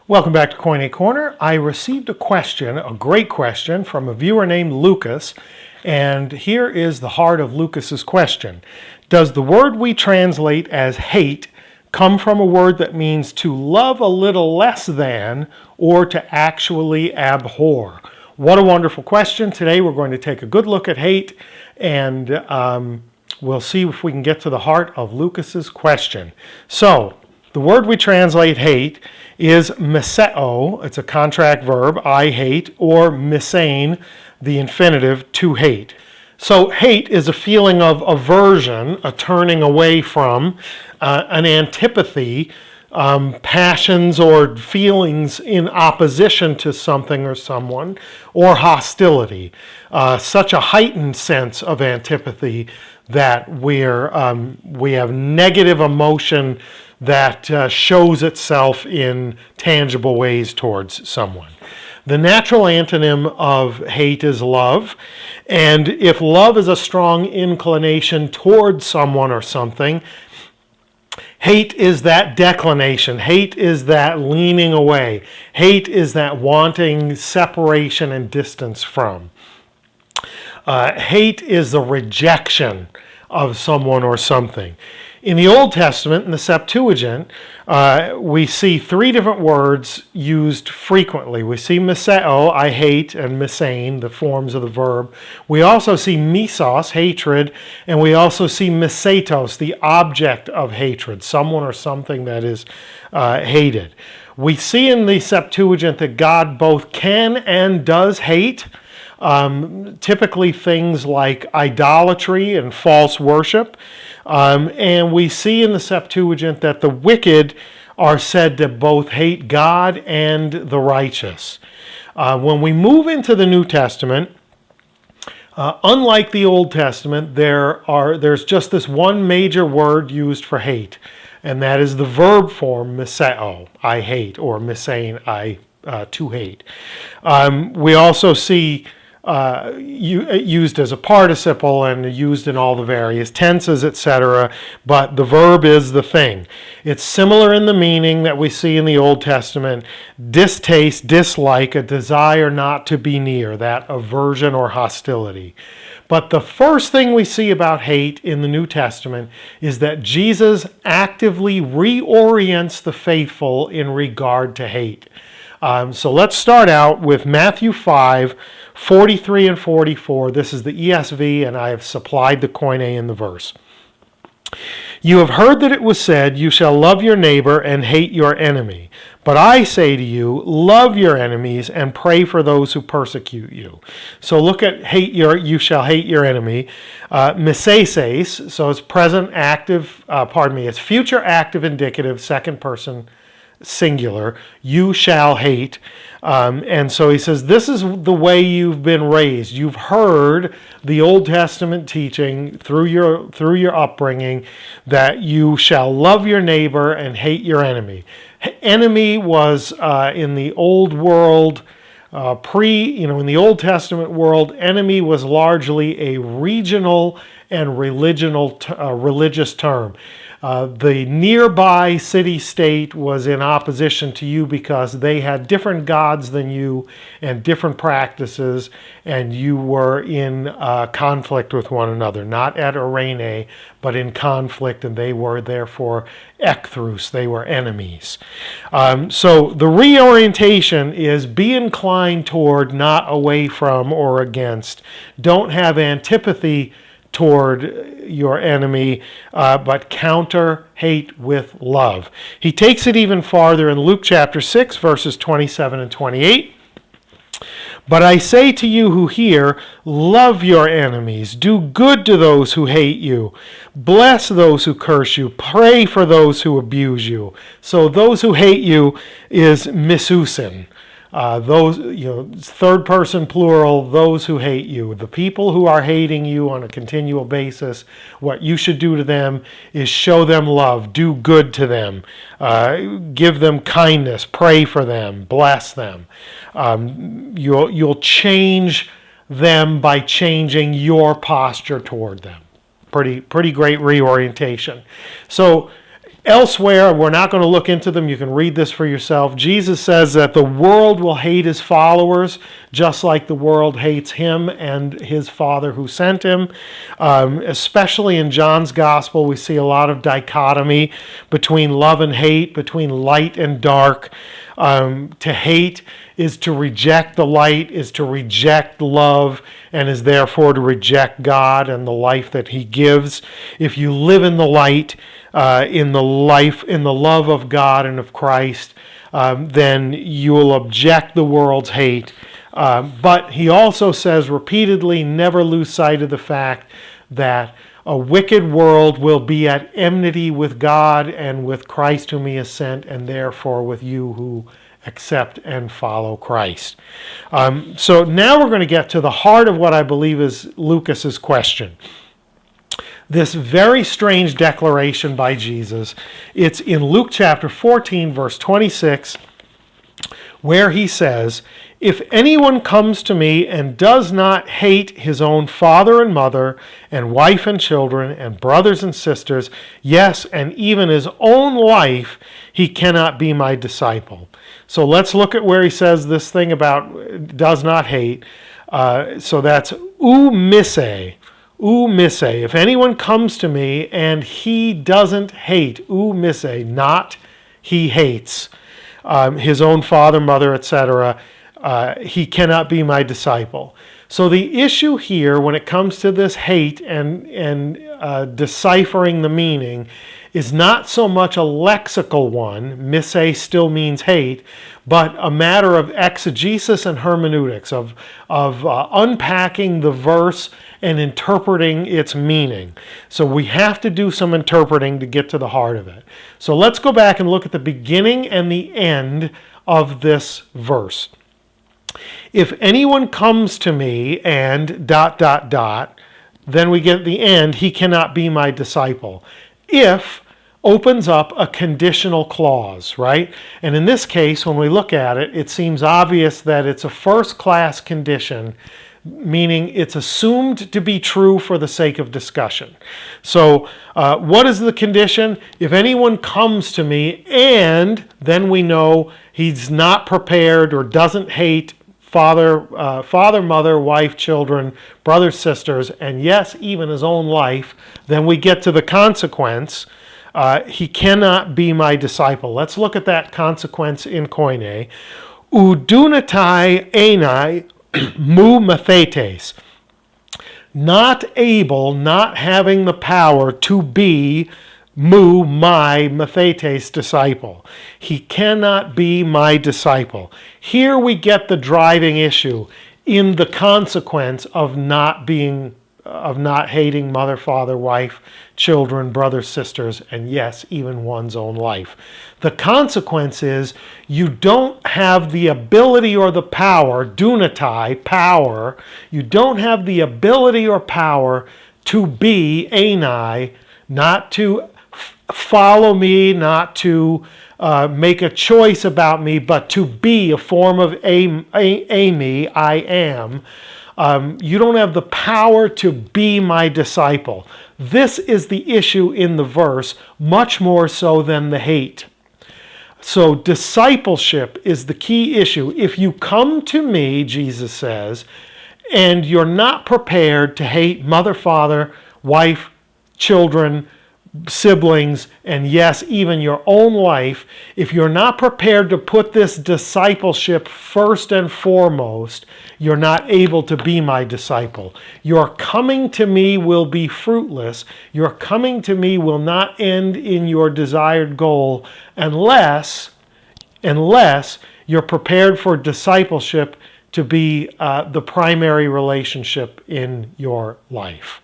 Welcome back to Koine Corner. I received a question, a great question, from a viewer named Lucas, and here is the heart of Lucas's question. Does the word we translate as hate come from a word that means to love a little less than or to actually abhor? What a wonderful question. Today we're going to take a good look at hate, and we'll see if we can get to the heart of Lucas's question. So, the word we translate hate is miseo, it's a contract verb, I hate, or misane, the infinitive, to hate. So hate is a feeling of aversion, a turning away from, an antipathy, passions or feelings in opposition to something or someone, or hostility. Such a heightened sense of antipathy that we have negative emotion that shows itself in tangible ways towards someone. The natural antonym of hate is love, and if love is a strong inclination towards someone or something, hate is that declination. Hate is that leaning away. Hate is that wanting separation and distance from. Hate is the rejection of someone or something. In the Old Testament, in the Septuagint, we see three different words used frequently. We see miseo, I hate, and misane, the forms of the verb. We also see misos, hatred, and we also see misetos, the object of hatred, someone or something that is hated. We see in the Septuagint that God both can and does hate, typically things like idolatry and false worship. And we see in the Septuagint that the wicked are said to both hate God and the righteous. When we move into the New Testament, unlike the Old Testament, there's just this one major word used for hate, and that is the verb form miseo, I hate, or misane, to hate. We also see used as a participle and used in all the various tenses, etc. But the verb is the thing. It's similar in the meaning that we see in the Old Testament. Distaste, dislike, a desire not to be near, that aversion or hostility. But the first thing we see about hate in the New Testament is that Jesus actively reorients the faithful in regard to hate. So let's start out with Matthew 5, 43 and 44. This is the ESV, and I have supplied the Koine in the verse. You have heard that it was said, you shall love your neighbor and hate your enemy. But I say to you, love your enemies and pray for those who persecute you. So look at you shall hate your enemy. Miseses, so it's present active, it's future active indicative, second person singular, you shall hate. And so he says, this is the way you've been raised. You've heard the Old Testament teaching through your upbringing that you shall love your neighbor and hate your enemy. Enemy was in the old world, in the Old Testament world, enemy was largely a regional and religious term. The nearby city-state was in opposition to you because they had different gods than you and different practices, and you were in conflict with one another, not at arene, but in conflict, and they were therefore ecthrus, they were enemies. So the reorientation is be inclined toward, not away from or against. Don't have antipathy toward your enemy, but counter hate with love. He takes it even farther in Luke chapter 6, verses 27 and 28. But I say to you who hear, love your enemies, do good to those who hate you, bless those who curse you, pray for those who abuse you. So those who hate you is misusin. Those, third person plural, those who hate you. The people who are hating you on a continual basis, what you should do to them is show them love, do good to them, give them kindness, pray for them, bless them. You'll change them by changing your posture toward them. Pretty great reorientation. So Elsewhere, we're not going to look into them. You can read this for yourself. Jesus says that the world will hate his followers just like the world hates him and his Father who sent him. Especially in John's Gospel, we see a lot of dichotomy between love and hate, between light and dark. To hate is to reject the light, is to reject love, and is therefore to reject God and the life that he gives. If you live in the light, in the love of God and of Christ, then you will object the world's hate. But he also says repeatedly, never lose sight of the fact that a wicked world will be at enmity with God and with Christ whom he has sent, and therefore with you who accept and follow Christ. So now we're going to get to the heart of what I believe is Lucas's question. This very strange declaration by Jesus. It's in Luke chapter 14, verse 26, where he says, "If anyone comes to me and does not hate his own father and mother and wife and children and brothers and sisters, yes, and even his own life, he cannot be my disciple." So let's look at where he says this thing about does not hate. So that's ou mise. If anyone comes to me and he doesn't hate, ou mise, not he hates his own father, mother, etc., he cannot be my disciple. So the issue here when it comes to this hate and deciphering the meaning is not so much a lexical one, mise still means hate, but a matter of exegesis and hermeneutics, of unpacking the verse and interpreting its meaning. So we have to do some interpreting to get to the heart of it. So let's go back and look at the beginning and the end of this verse. If anyone comes to me and ... then we get the end, he cannot be my disciple. If opens up a conditional clause, right? And in this case, when we look at it, it seems obvious that it's a first-class condition, meaning it's assumed to be true for the sake of discussion. So what is the condition? If anyone comes to me and then we know he's not prepared or doesn't hate father, mother, wife, children, brothers, sisters, and yes, even his own life, then we get to the consequence. He cannot be my disciple. Let's look at that consequence in Koine. Udunatai enai mu mathetes. Not able, not having the power to be my mathetes disciple. He cannot be my disciple. Here we get the driving issue in the consequence of not hating mother, father, wife, children, brothers, sisters, and yes, even one's own life. The consequence is you don't have the ability or the power, dunatai, power, you don't have the ability or power to be enai, not to follow me, not to make a choice about me, but to be a form of me, I am. You don't have the power to be my disciple. This is the issue in the verse, much more so than the hate. So discipleship is the key issue. If you come to me, Jesus says, and you're not prepared to hate mother, father, wife, children, siblings, and yes, even your own life, if you're not prepared to put this discipleship first and foremost, you're not able to be my disciple. Your coming to me will be fruitless. Your coming to me will not end in your desired goal unless you're prepared for discipleship to be the primary relationship in your life.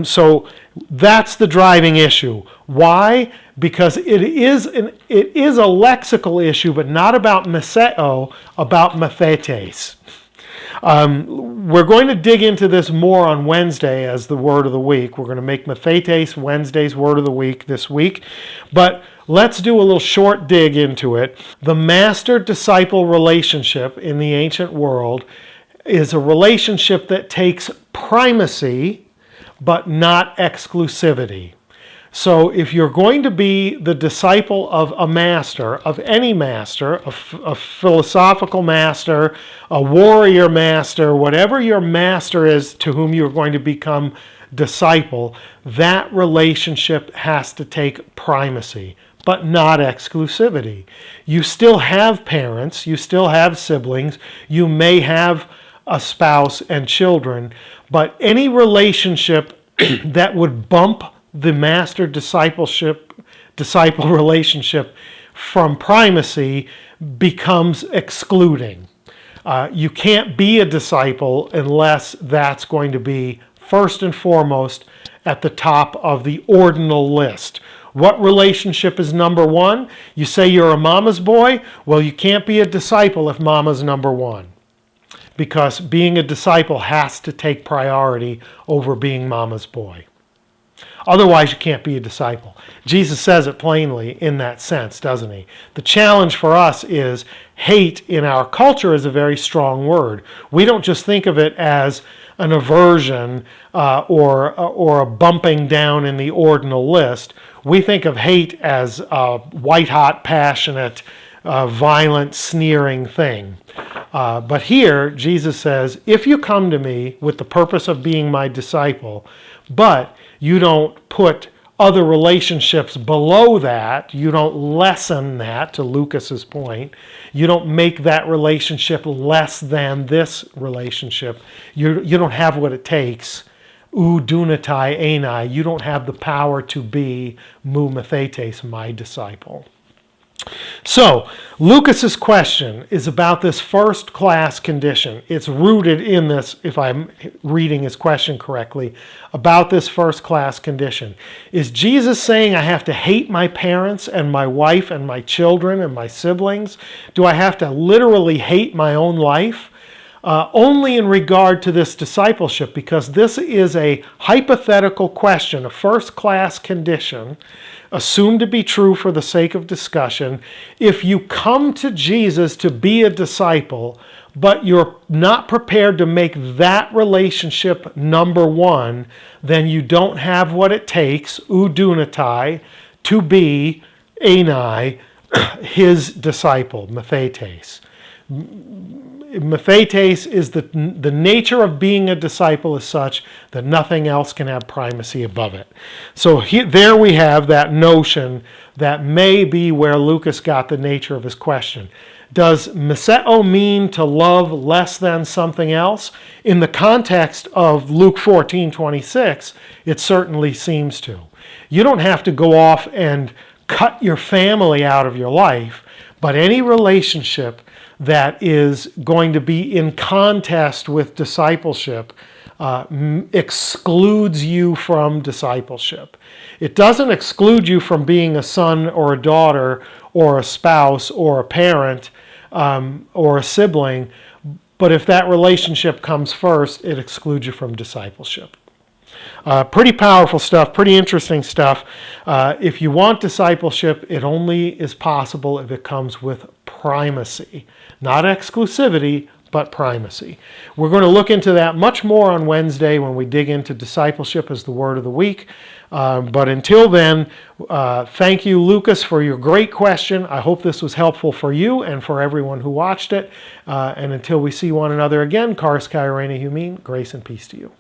So that's the driving issue. Why? Because it is a lexical issue, but not about meseo, about mathetes. We're going to dig into this more on Wednesday as the word of the week. We're going to make mathetes Wednesday's word of the week this week. But let's do a little short dig into it. The master-disciple relationship in the ancient world is a relationship that takes primacy, but not exclusivity. So if you're going to be the disciple of a master, of any master, a philosophical master, a warrior master, whatever your master is to whom you're going to become disciple, that relationship has to take primacy, but not exclusivity. You still have parents, you still have siblings, you may have a spouse and children, but any relationship that would bump the master disciple relationship from primacy becomes excluding. You can't be a disciple unless that's going to be first and foremost at the top of the ordinal list. What relationship is number one? You say you're a mama's boy? Well, you can't be a disciple if mama's number one, because being a disciple has to take priority over being mama's boy. Otherwise, you can't be a disciple. Jesus says it plainly in that sense, doesn't he? The challenge for us is hate in our culture is a very strong word. We don't just think of it as an aversion or a bumping down in the ordinal list. We think of hate as a white-hot, passionate, violent, sneering thing. But here, Jesus says, if you come to me with the purpose of being my disciple, but you don't put other relationships below that, you don't lessen that, to Lucas's point, you don't make that relationship less than this relationship, you don't have what it takes, ou dunatai enai, you don't have the power to be mu mathetes, my disciple. So, Lucas's question is about this first-class condition. It's rooted in this, if I'm reading his question correctly, about this first-class condition. Is Jesus saying I have to hate my parents and my wife and my children and my siblings? Do I have to literally hate my own life? Only in regard to this discipleship, because this is a hypothetical question, a first-class condition, assumed to be true for the sake of discussion. If you come to Jesus to be a disciple, but you're not prepared to make that relationship number one, then you don't have what it takes, ou dunatai, to be enai, his disciple, mathetes. Mathetes is the nature of being a disciple is such that nothing else can have primacy above it. So there we have that notion that may be where Lucas got the nature of his question. Does meseo mean to love less than something else? In the context of Luke 14:26, it certainly seems to. You don't have to go off and cut your family out of your life, but any relationship that is going to be in contest with discipleship excludes you from discipleship. It doesn't exclude you from being a son or a daughter or a spouse or a parent or a sibling, but if that relationship comes first, it excludes you from discipleship. Pretty powerful stuff, pretty interesting stuff. If you want discipleship, it only is possible if it comes with primacy. Not exclusivity, but primacy. We're going to look into that much more on Wednesday when we dig into discipleship as the word of the week. But until then, thank you, Lucas, for your great question. I hope this was helpful for you and for everyone who watched it. And until we see one another again, Karis Kairene Humin, grace and peace to you.